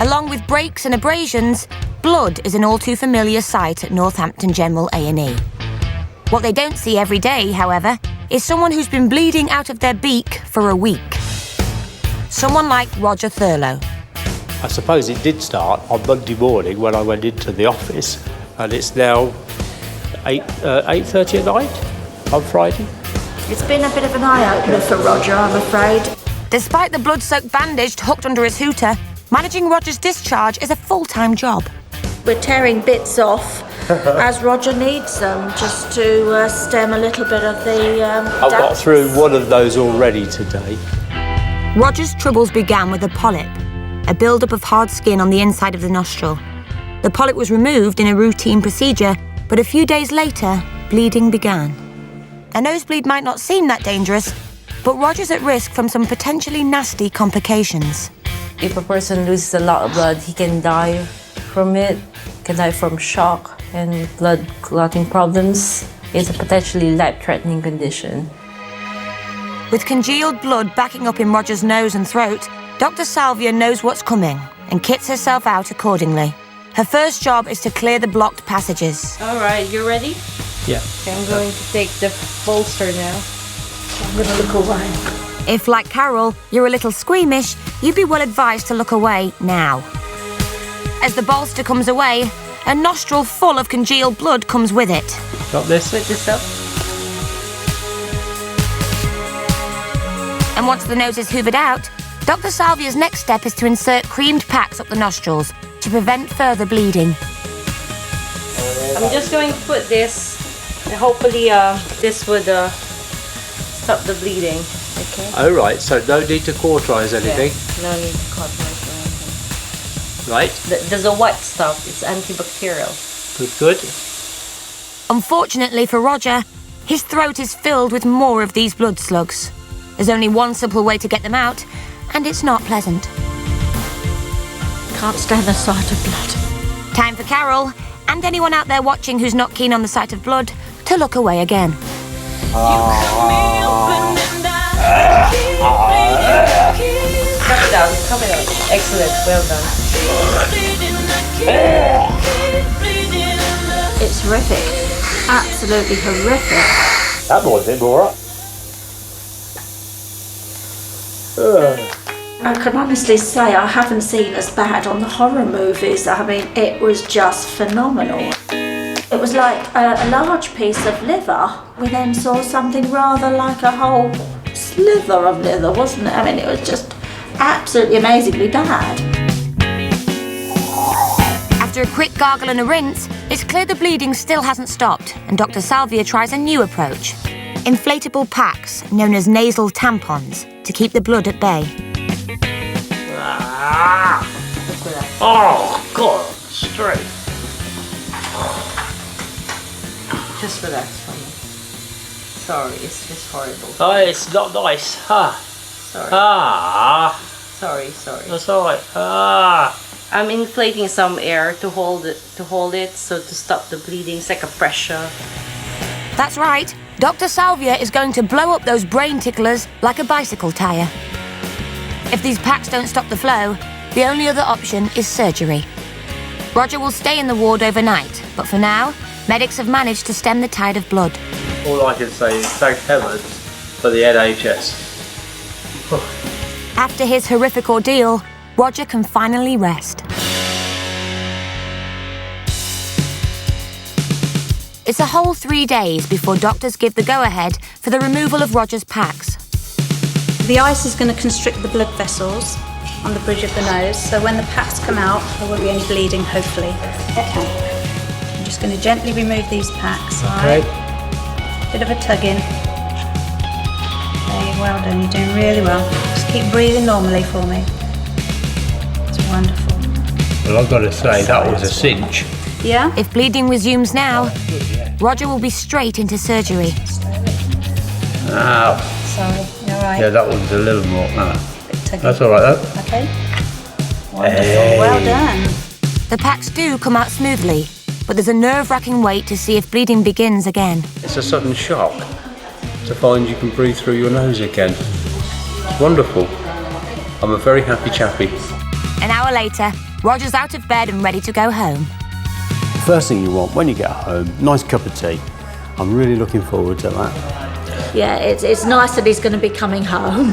Along with breaks and abrasions, blood is an all too familiar sight at Northampton General A&E. What they don't see every day, however, is someone who's been bleeding out of their beak for a week. Someone like Roger Thurlow. I suppose it did start on Monday morning when I went into the office, and it's now 8:30 at night on Friday. It's been a bit of an eye-opener for Roger, I'm afraid. Despite the blood-soaked bandage hooked under his hooter, managing Roger's discharge is a full-time job. We're tearing bits off as Roger needs them, just to stem a little bit of the I've got through one of those already today. Roger's troubles began with a polyp, a build-up of hard skin on the inside of the nostril. The polyp was removed in a routine procedure, but a few days later, bleeding began. A nosebleed might not seem that dangerous, but Roger's at risk from some potentially nasty complications. If a person loses a lot of blood, he can die from it, can die from shock and blood clotting problems. It's a potentially life-threatening condition. With congealed blood backing up in Roger's nose and throat, Dr. Salvia knows what's coming and kits herself out accordingly. Her first job is to clear the blocked passages. All right, you ready? Yeah. Okay, I'm going to take the bolster now. I'm going to look away. If, like Carol, you're a little squeamish, you'd be well advised to look away now. As the bolster comes away, a nostril full of congealed blood comes with it. Got this? Put this up. And once the nose is hoovered out, Dr. Salvia's next step is to insert creamed packs up the nostrils to prevent further bleeding. I'm just going to put this, and hopefully this would stop the bleeding, okay? Oh, right, so no need to cauterise anything. Yeah, no need to cauterize or anything. Right. There's a white stuff, it's antibacterial. Good. Unfortunately for Roger, his throat is filled with more of these blood slugs. There's only one simple way to get them out, and it's not pleasant. Can't stand the sight of blood. Time for Carol, and anyone out there watching who's not keen on the sight of blood, to look away again. Come it out. Excellent, well done. It's horrific. Absolutely horrific. That was it, all right. I can honestly say I haven't seen as bad on the horror movies. I mean, it was just phenomenal. It was like a large piece of liver. We then saw something rather like a whole slither of liver, wasn't it? I mean, it was just absolutely amazingly bad. After a quick gargle and a rinse, it's clear the bleeding still hasn't stopped, and Dr. Salvia tries a new approach. Inflatable packs, known as nasal tampons, to keep the blood at bay. Oh, God, straight. Just relax for me. Sorry, it's just horrible. Oh, it's not nice. Sorry. Sorry. That's all right. I'm inflating some air to hold it, so to stop the bleeding. It's like a pressure. That's right. Dr. Salvia is going to blow up those brain ticklers like a bicycle tyre. If these packs don't stop the flow, the only other option is surgery. Roger will stay in the ward overnight, but for now, medics have managed to stem the tide of blood. All I can say is thank heavens for the NHS. After his horrific ordeal, Roger can finally rest. It's a whole 3 days before doctors give the go-ahead for the removal of Roger's packs. The ice is going to constrict the blood vessels on the bridge of the nose, so when the packs come out, there won't be any bleeding, hopefully. Okay. I'm just going to gently remove these packs. Okay. Bit of a tug in. Okay, well done, you're doing really well. Just keep breathing normally for me. It's wonderful. Well, I've got to say, that was a cinch. Yeah? If bleeding resumes now, Roger will be straight into surgery. Ow. Sorry, you're right. Yeah, that one's a little more. Bit tuggy. That's all right, though. Okay. Wonderful, well done. The packs do come out smoothly, but there's a nerve-wracking wait to see if bleeding begins again. It's a sudden shock to find you can breathe through your nose again. It's wonderful. I'm a very happy chappie. An hour later, Roger's out of bed and ready to go home. First thing you want when you get home, nice cup of tea. I'm really looking forward to that. Yeah, it's nice that he's going to be coming home.